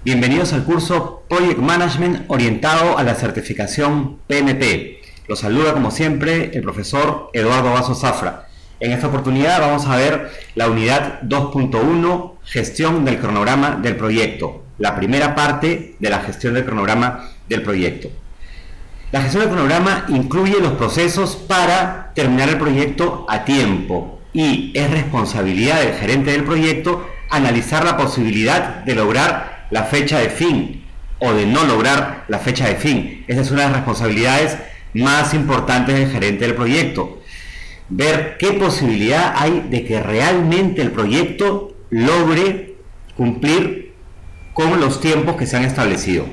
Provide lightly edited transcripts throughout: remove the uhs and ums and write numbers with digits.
Bienvenidos al curso Project Management orientado a la certificación PMP. Los saluda como siempre el profesor Eduardo Vaso Zafra. En esta oportunidad vamos a ver la unidad 2.1, gestión del cronograma del proyecto, la primera parte de la gestión del cronograma del proyecto. La gestión del cronograma incluye los procesos para terminar el proyecto a tiempo y es responsabilidad del gerente del proyecto analizar la posibilidad de lograr la fecha de fin o de no lograr la fecha de fin. Esa es una de las responsabilidades más importantes del gerente del proyecto. Ver qué posibilidad hay de que realmente el proyecto logre cumplir con los tiempos que se han establecido.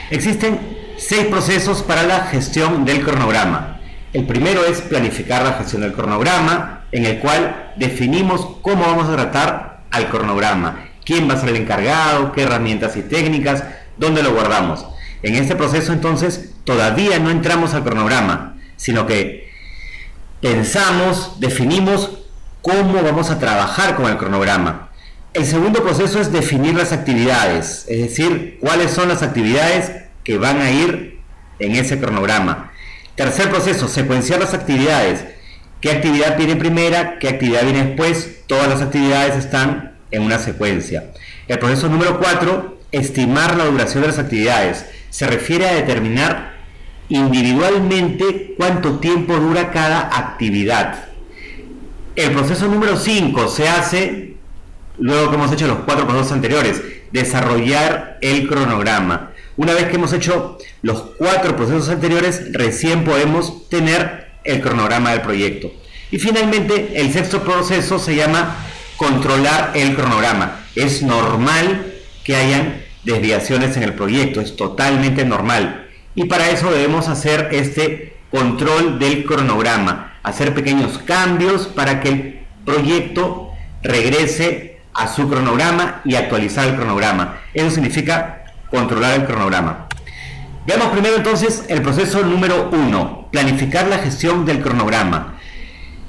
Existen 6 procesos para la gestión del cronograma. El primero es planificar la gestión del cronograma, en el cual definimos cómo vamos a tratar al cronograma, quién va a ser el encargado, qué herramientas y técnicas, dónde lo guardamos. En este proceso entonces todavía no entramos al cronograma, sino que pensamos, definimos cómo vamos a trabajar con el cronograma. El segundo proceso es definir las actividades, es decir, cuáles son las actividades que van a ir en ese cronograma. Tercer proceso, secuenciar las actividades. ¿Qué actividad viene primera? ¿Qué actividad viene después? Todas las actividades están en una secuencia. El proceso número 4, estimar la duración de las actividades. Se refiere a determinar individualmente cuánto tiempo dura cada actividad. El proceso número 5 se hace luego que hemos hecho los 4 procesos anteriores, desarrollar el cronograma. Una vez que hemos hecho los 4 procesos anteriores, recién podemos tener el cronograma del proyecto. Y finalmente, el sexto proceso se llama controlar el cronograma. Es normal que hayan desviaciones en el proyecto, es totalmente normal. Y para eso debemos hacer este control del cronograma, hacer pequeños cambios para que el proyecto regrese a su cronograma y actualizar el cronograma. Eso significa controlar el cronograma. Veamos primero entonces el proceso número 1, planificar la gestión del cronograma.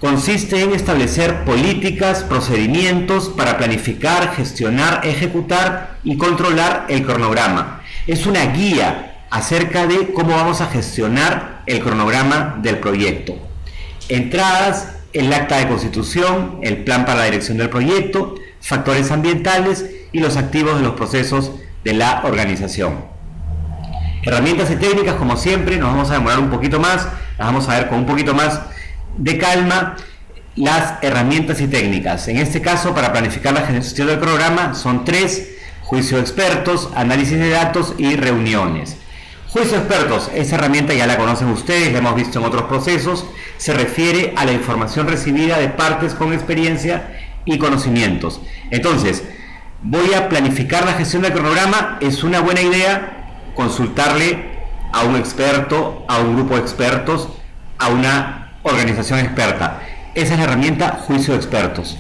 Consiste en establecer políticas, procedimientos para planificar, gestionar, ejecutar y controlar el cronograma. Es una guía acerca de cómo vamos a gestionar el cronograma del proyecto. Entradas, el acta de constitución, el plan para la dirección del proyecto, factores ambientales y los activos de los procesos de la organización. Herramientas y técnicas, como siempre, nos vamos a demorar un poquito más, las vamos a ver con un poquito más de calma. Las herramientas y técnicas, en este caso para planificar la gestión del cronograma, son 3: juicio de expertos, análisis de datos y reuniones. Juicio de expertos, esa herramienta ya la conocen ustedes, la hemos visto en otros procesos, se refiere a la información recibida de partes con experiencia y conocimientos. Entonces, voy a planificar la gestión del cronograma, es una buena idea consultarle a un experto, a un grupo de expertos, a una organización experta. Esa es la herramienta juicio de expertos.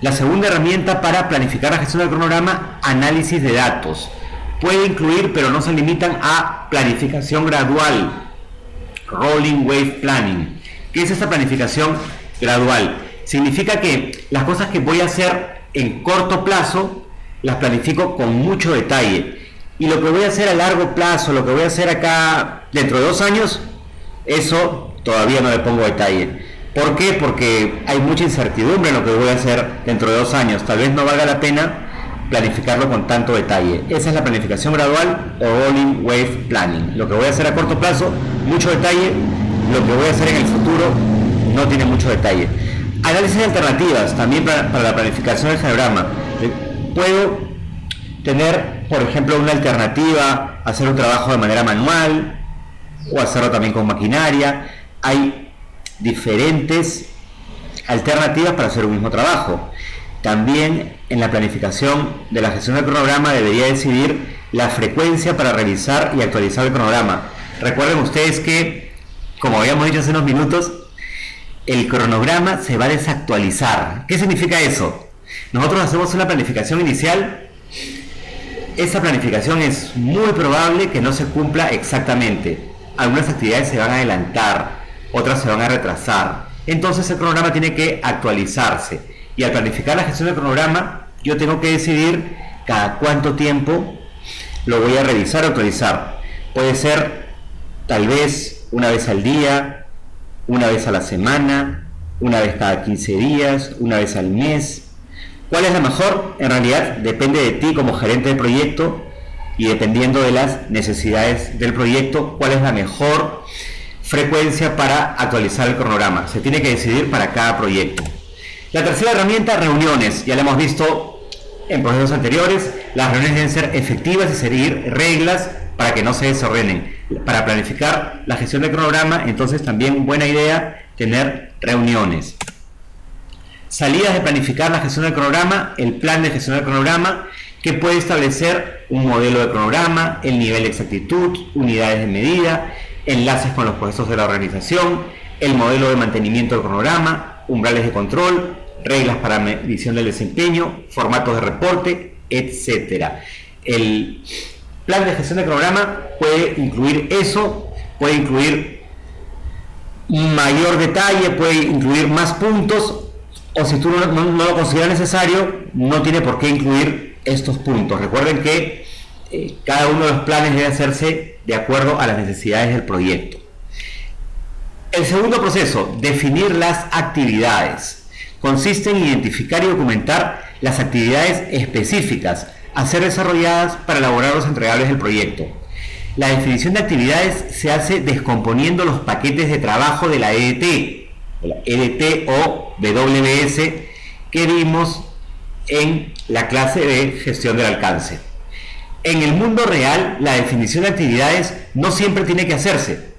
La segunda herramienta para planificar la gestión del cronograma, análisis de datos. Puede incluir, pero no se limitan a planificación gradual, rolling wave planning. ¿Qué es esta planificación gradual? Significa que las cosas que voy a hacer en corto plazo las planifico con mucho detalle, y lo que voy a hacer a largo plazo, lo que voy a hacer acá dentro de 2 años, eso todavía no le pongo detalle. ¿Por qué? Porque hay mucha incertidumbre en lo que voy a hacer dentro de 2 años. Tal vez no valga la pena planificarlo con tanto detalle. Esa es la planificación gradual o rolling wave planning. Lo que voy a hacer a corto plazo, mucho detalle. Lo que voy a hacer en el futuro no tiene mucho detalle. Análisis de alternativas, también para la planificación del cronograma. Puedo tener, por ejemplo, una alternativa, hacer un trabajo de manera manual o hacerlo también con maquinaria. Hay diferentes alternativas para hacer un mismo trabajo. También en la planificación de la gestión del cronograma debería decidir la frecuencia para revisar y actualizar el cronograma. Recuerden ustedes que, como habíamos dicho hace unos minutos, el cronograma se va a desactualizar. ¿Qué significa eso? Nosotros hacemos una planificación inicial. Esa planificación es muy probable que no se cumpla exactamente. Algunas actividades se van a adelantar, otras se van a retrasar. Entonces el cronograma tiene que actualizarse. Y al planificar la gestión del cronograma, yo tengo que decidir cada cuánto tiempo lo voy a revisar o actualizar. Puede ser tal vez una vez al día, una vez a la semana, una vez cada 15 días, una vez al mes. ¿Cuál es la mejor? En realidad depende de ti como gerente de proyecto y dependiendo de las necesidades del proyecto, cuál es la mejor frecuencia para actualizar el cronograma. Se tiene que decidir para cada proyecto. La tercera herramienta, reuniones. Ya la hemos visto en procesos anteriores. Las reuniones deben ser efectivas y seguir reglas para que no se desordenen. Para planificar la gestión del cronograma, entonces también buena idea tener reuniones. Salidas de planificar la gestión del cronograma, el plan de gestión del cronograma, que puede establecer un modelo de cronograma, el nivel de exactitud, unidades de medida, enlaces con los procesos de la organización, el modelo de mantenimiento del cronograma, umbrales de control, reglas para medición del desempeño, formatos de reporte, etc. El plan de gestión del cronograma puede incluir eso, puede incluir mayor detalle, puede incluir más puntos, o si tú no lo consideras necesario, no tiene por qué incluir estos puntos. Recuerden que cada uno de los planes debe hacerse de acuerdo a las necesidades del proyecto. El segundo proceso, definir las actividades. Consiste en identificar y documentar las actividades específicas a ser desarrolladas para elaborar los entregables del proyecto. La definición de actividades se hace descomponiendo los paquetes de trabajo de la EDT o WBS que vimos en la clase de gestión del alcance. En el mundo real, la definición de actividades no siempre tiene que hacerse.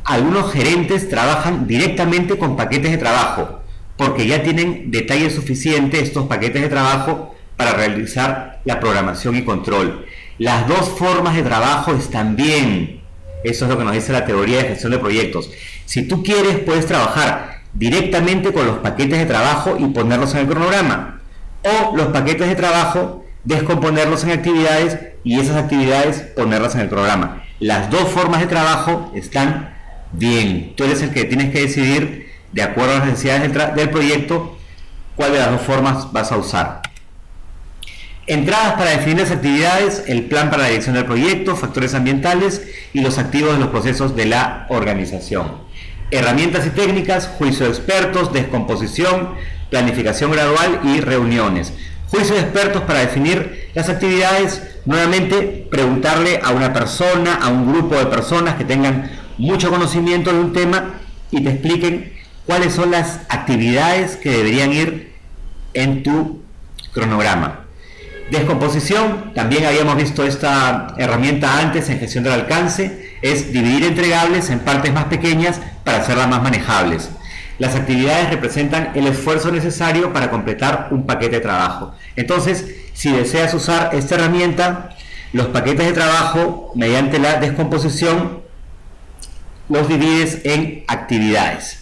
Algunos gerentes trabajan directamente con paquetes de trabajo, porque ya tienen detalle suficiente estos paquetes de trabajo para realizar la programación y control. Las dos formas de trabajo están bien. Eso es lo que nos dice la teoría de gestión de proyectos. Si tú quieres, puedes trabajar directamente con los paquetes de trabajo y ponerlos en el cronograma. O los paquetes de trabajo, descomponerlos en actividades y esas actividades ponerlas en el cronograma. Las dos formas de trabajo están bien. Tú eres el que tienes que decidir, de acuerdo a las necesidades del proyecto, cuál de las dos formas vas a usar. Entradas para definir las actividades, el plan para la dirección del proyecto, factores ambientales y los activos de los procesos de la organización. Herramientas y técnicas, juicio de expertos, descomposición, planificación gradual y reuniones. Juicio de expertos para definir las actividades, nuevamente preguntarle a una persona, a un grupo de personas que tengan mucho conocimiento de un tema y te expliquen cuáles son las actividades que deberían ir en tu cronograma. Descomposición, también habíamos visto esta herramienta antes en gestión del alcance, es dividir entregables en partes más pequeñas para hacerlas más manejables. Las actividades representan el esfuerzo necesario para completar un paquete de trabajo. Entonces, si deseas usar esta herramienta, los paquetes de trabajo, mediante la descomposición, los divides en actividades.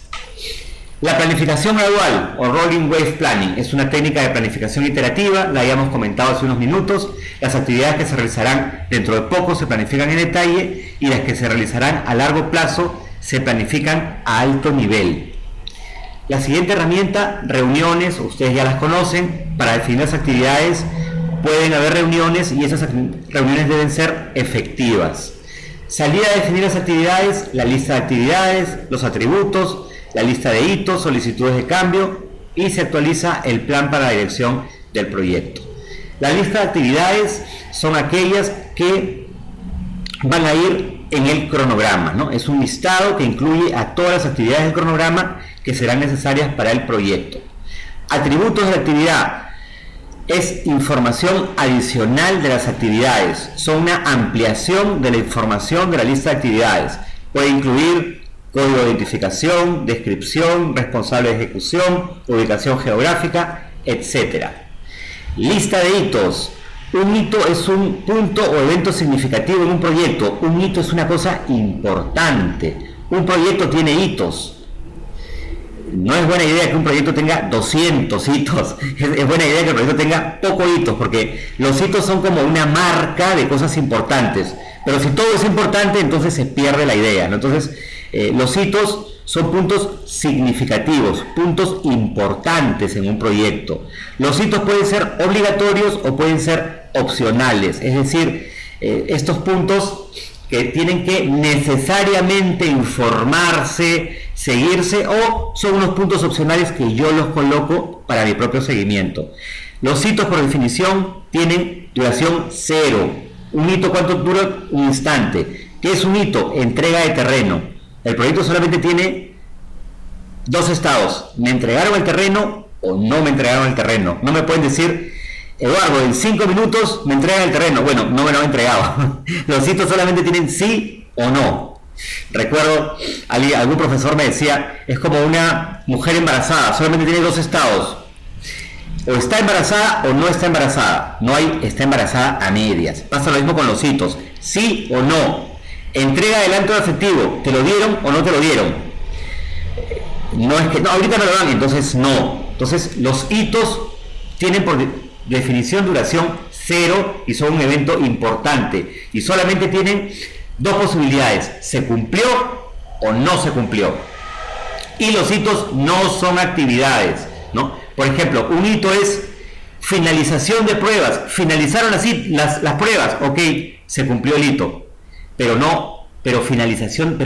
La planificación gradual o Rolling Wave Planning es una técnica de planificación iterativa, la habíamos comentado hace unos minutos. Las actividades que se realizarán dentro de poco se planifican en detalle y las que se realizarán a largo plazo se planifican a alto nivel. La siguiente herramienta, reuniones, ustedes ya las conocen. Para definir las actividades pueden haber reuniones y esas reuniones deben ser efectivas. Salida a definir las actividades, la lista de actividades, los atributos, la lista de hitos, solicitudes de cambio y se actualiza el plan para la dirección del proyecto. La lista de actividades son aquellas que van a ir en el cronograma, ¿no? Es un listado que incluye a todas las actividades del cronograma que serán necesarias para el proyecto. Atributos de la actividad es información adicional de las actividades, son una ampliación de la información de la lista de actividades. Puede incluir código de identificación, descripción, responsable de ejecución, ubicación geográfica, etc. Lista de hitos. Un hito es un punto o evento significativo en un proyecto. Un hito es una cosa importante. Un proyecto tiene hitos. No es buena idea que un proyecto tenga 200 hitos. Es buena idea que el proyecto tenga pocos hitos, porque los hitos son como una marca de cosas importantes. Pero si todo es importante, entonces se pierde la idea, ¿no? Entonces, los hitos son puntos significativos, puntos importantes en un proyecto. Los hitos pueden ser obligatorios o pueden ser opcionales, es decir, estos puntos que tienen que necesariamente informarse, seguirse, o son unos puntos opcionales que yo los coloco para mi propio seguimiento. Los hitos, por definición, tienen duración cero. Un hito, ¿cuánto dura? Un instante. ¿Qué es un hito? Entrega de terreno. El proyecto solamente tiene dos estados: me entregaron el terreno o no me entregaron el terreno. No me pueden decir, Eduardo, en 5 minutos me entregan el terreno. Bueno, no me lo han entregado. Los hitos solamente tienen sí o no. Recuerdo, algún profesor me decía, es como una mujer embarazada, solamente tiene dos estados: o está embarazada o no está embarazada. No hay está embarazada a medias. Pasa lo mismo con los hitos: sí o no. Entrega del acto efectivo, ¿te lo dieron o no te lo dieron? No es que, no, ahorita me lo dan, entonces no. Entonces los hitos tienen por definición duración cero y son un evento importante. Y solamente tienen dos posibilidades: se cumplió o no se cumplió. Y los hitos no son actividades, ¿no? Por ejemplo, un hito es finalización de pruebas. Finalizaron así las pruebas, ok, se cumplió el hito. Pero finalización,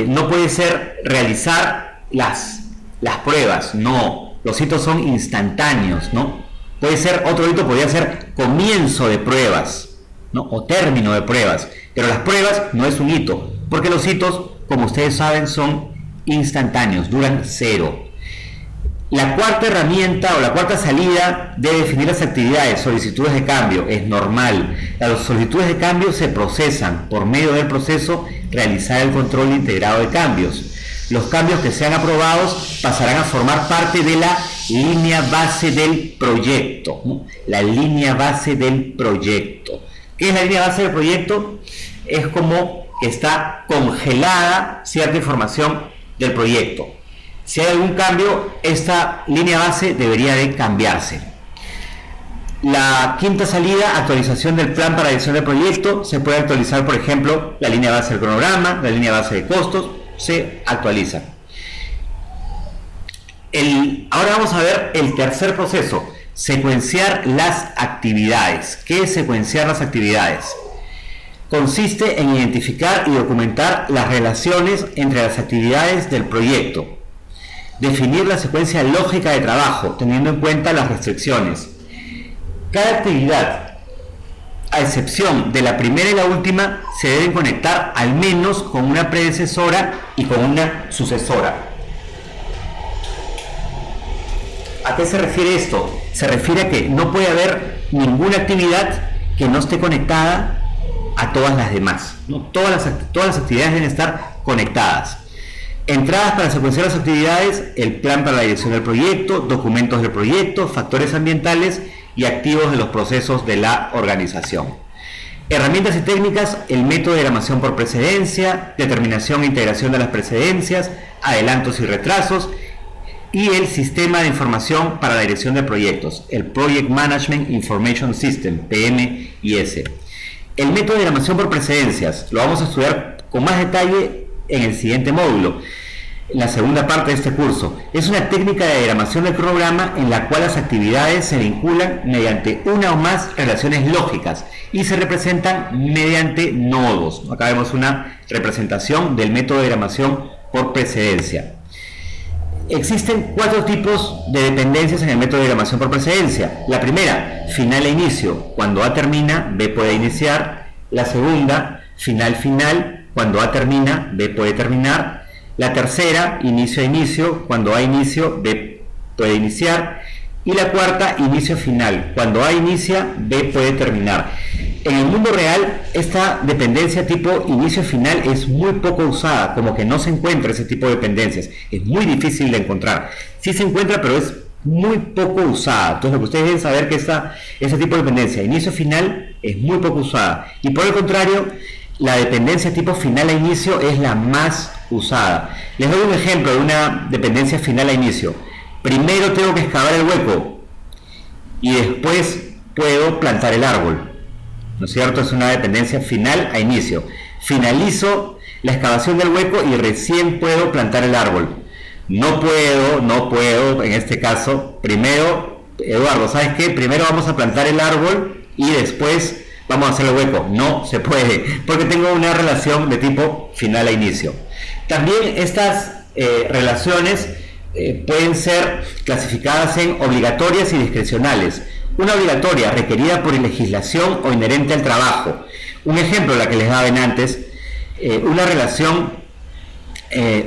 no puede ser realizar las pruebas, no. Los hitos son instantáneos, ¿no? Puede ser, otro hito podría ser comienzo de pruebas, ¿no? O término de pruebas, pero las pruebas no es un hito, porque los hitos, como ustedes saben, son instantáneos, duran cero. La cuarta herramienta o la cuarta salida de definir las actividades, solicitudes de cambio, es normal. Las solicitudes de cambio se procesan por medio del proceso realizar el control integrado de cambios. Los cambios que sean aprobados pasarán a formar parte de la línea base del proyecto, ¿no? La línea base del proyecto. ¿Qué es la línea base del proyecto? Es como que está congelada cierta información del proyecto. Si hay algún cambio, esta línea base debería de cambiarse. La quinta salida, actualización del plan para la dirección del proyecto. Se puede actualizar, por ejemplo, la línea base del cronograma, la línea base de costos, se actualiza. Ahora vamos a ver el tercer proceso: secuenciar las actividades. ¿Qué es secuenciar las actividades? Consiste en identificar y documentar las relaciones entre las actividades del proyecto. Definir la secuencia lógica de trabajo, teniendo en cuenta las restricciones. Cada actividad, a excepción de la primera y la última, se deben conectar al menos con una predecesora y con una sucesora. ¿A qué se refiere esto? Se refiere a que no puede haber ninguna actividad que no esté conectada a todas las demás, ¿no? Todas las actividades deben estar conectadas. Entradas para secuenciar las actividades: el plan para la dirección del proyecto, documentos del proyecto, factores ambientales y activos de los procesos de la organización. Herramientas y técnicas: el método de diagramación por precedencia, determinación e integración de las precedencias, adelantos y retrasos, y el sistema de información para la dirección de proyectos, el Project Management Information System, PMIS. El método de diagramación por precedencias lo vamos a estudiar con más detalle en el siguiente módulo, en la segunda parte de este curso. Es una técnica de diagramación del cronograma en la cual las actividades se vinculan mediante una o más relaciones lógicas y se representan mediante nodos. Acá vemos una representación del método de diagramación por precedencia. Existen 4 tipos de dependencias en el método de diagramación por precedencia. La primera, final e inicio. Cuando A termina, B puede iniciar. La segunda, final-final. Cuando A termina, B puede terminar. La tercera, inicio a inicio. Cuando A inicio, B puede iniciar. Y la cuarta, inicio final. Cuando A inicia, B puede terminar. En el mundo real, esta dependencia tipo inicio-final es muy poco usada, como que no se encuentra ese tipo de dependencias. Es muy difícil de encontrar. Sí se encuentra, pero es muy poco usada. Entonces lo que ustedes deben saber que ese tipo de dependencia inicio-final es muy poco usada. Y por el contrario, la dependencia tipo final a inicio es la más usada. Les doy un ejemplo de una dependencia final a inicio. Primero tengo que excavar el hueco y después puedo plantar el árbol, ¿no es cierto? Es una dependencia final a inicio. Finalizo la excavación del hueco y recién puedo plantar el árbol. No puedo, en este caso, primero, Eduardo, ¿sabes qué? Primero vamos a plantar el árbol y después vamos a hacer el hueco. No se puede, porque tengo una relación de tipo final a inicio. También estas relaciones pueden ser clasificadas en obligatorias y discrecionales. Una obligatoria requerida por legislación o inherente al trabajo. Un ejemplo, la que les daba antes, una relación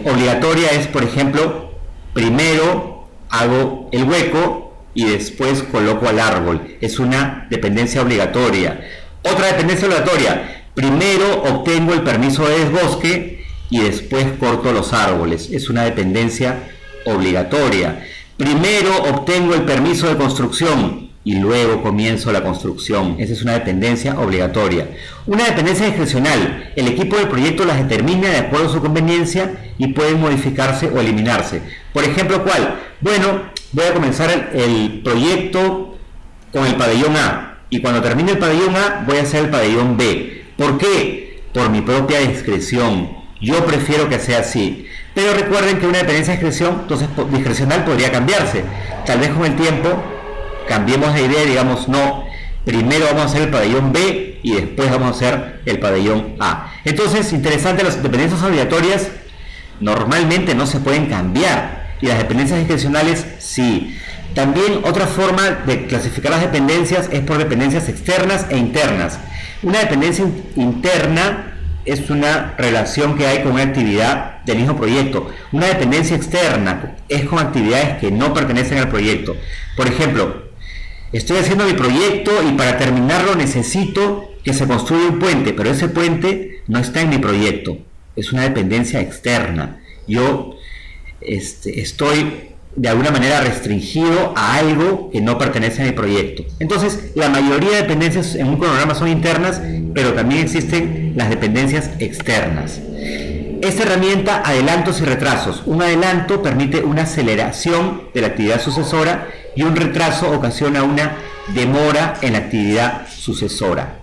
obligatoria es, por ejemplo, primero hago el hueco y después coloco al árbol. Es una dependencia obligatoria. Otra dependencia obligatoria, primero obtengo el permiso de desbosque y después corto los árboles. Es una dependencia obligatoria. Primero obtengo el permiso de construcción y luego comienzo la construcción. Esa es una dependencia obligatoria. Una dependencia discrecional. El equipo del proyecto las determina de acuerdo a su conveniencia y pueden modificarse o eliminarse. Por ejemplo, ¿cuál? Bueno, voy a comenzar el proyecto con el pabellón A y cuando termine el pabellón A voy a hacer el pabellón B. ¿Por qué? Por mi propia discreción. Yo prefiero que sea así. Pero recuerden que una dependencia discrecional podría cambiarse. Tal vez con el tiempo cambiemos de idea y digamos, no, primero vamos a hacer el pabellón B y después vamos a hacer el pabellón A. Entonces, interesante, las dependencias obligatorias normalmente no se pueden cambiar y las dependencias discrecionales sí. También otra forma de clasificar las dependencias es por dependencias externas e internas. Una dependencia interna es una relación que hay con una actividad del mismo proyecto. Una dependencia externa es con actividades que no pertenecen al proyecto. Por ejemplo, estoy haciendo mi proyecto y para terminarlo necesito que se construya un puente, pero ese puente no está en mi proyecto. Es una dependencia externa. Yo estoy de alguna manera restringido a algo que no pertenece a mi proyecto. Entonces, la mayoría de dependencias en un cronograma son internas, pero también existen las dependencias externas. Esta herramienta, adelantos y retrasos. Un adelanto permite una aceleración de la actividad sucesora y un retraso ocasiona una demora en la actividad sucesora.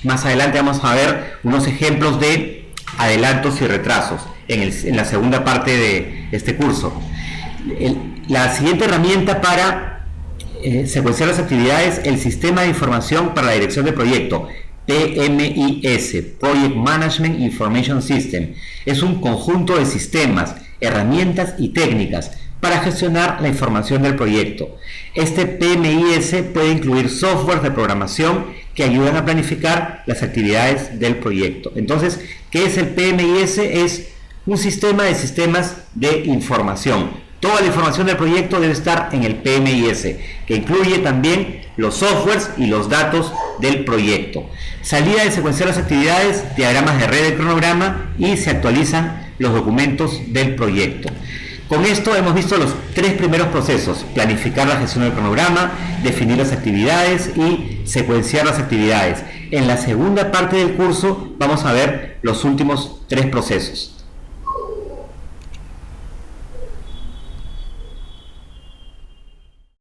Más adelante vamos a ver unos ejemplos de adelantos y retrasos en la segunda parte de este curso. La siguiente herramienta para secuenciar las actividades, el Sistema de Información para la Dirección de Proyecto, PMIS, Project Management Information System. Es un conjunto de sistemas, herramientas y técnicas para gestionar la información del proyecto. Este PMIS puede incluir software de programación que ayudan a planificar las actividades del proyecto. Entonces, ¿qué es el PMIS? Es un sistema de sistemas de información. Toda la información del proyecto debe estar en el PMIS, que incluye también los softwares y los datos del proyecto. Salida de secuenciar las actividades, diagramas de red del cronograma y se actualizan los documentos del proyecto. Con esto hemos visto los tres primeros procesos: planificar la gestión del cronograma, definir las actividades y secuenciar las actividades. En la segunda parte del curso vamos a ver los últimos tres procesos.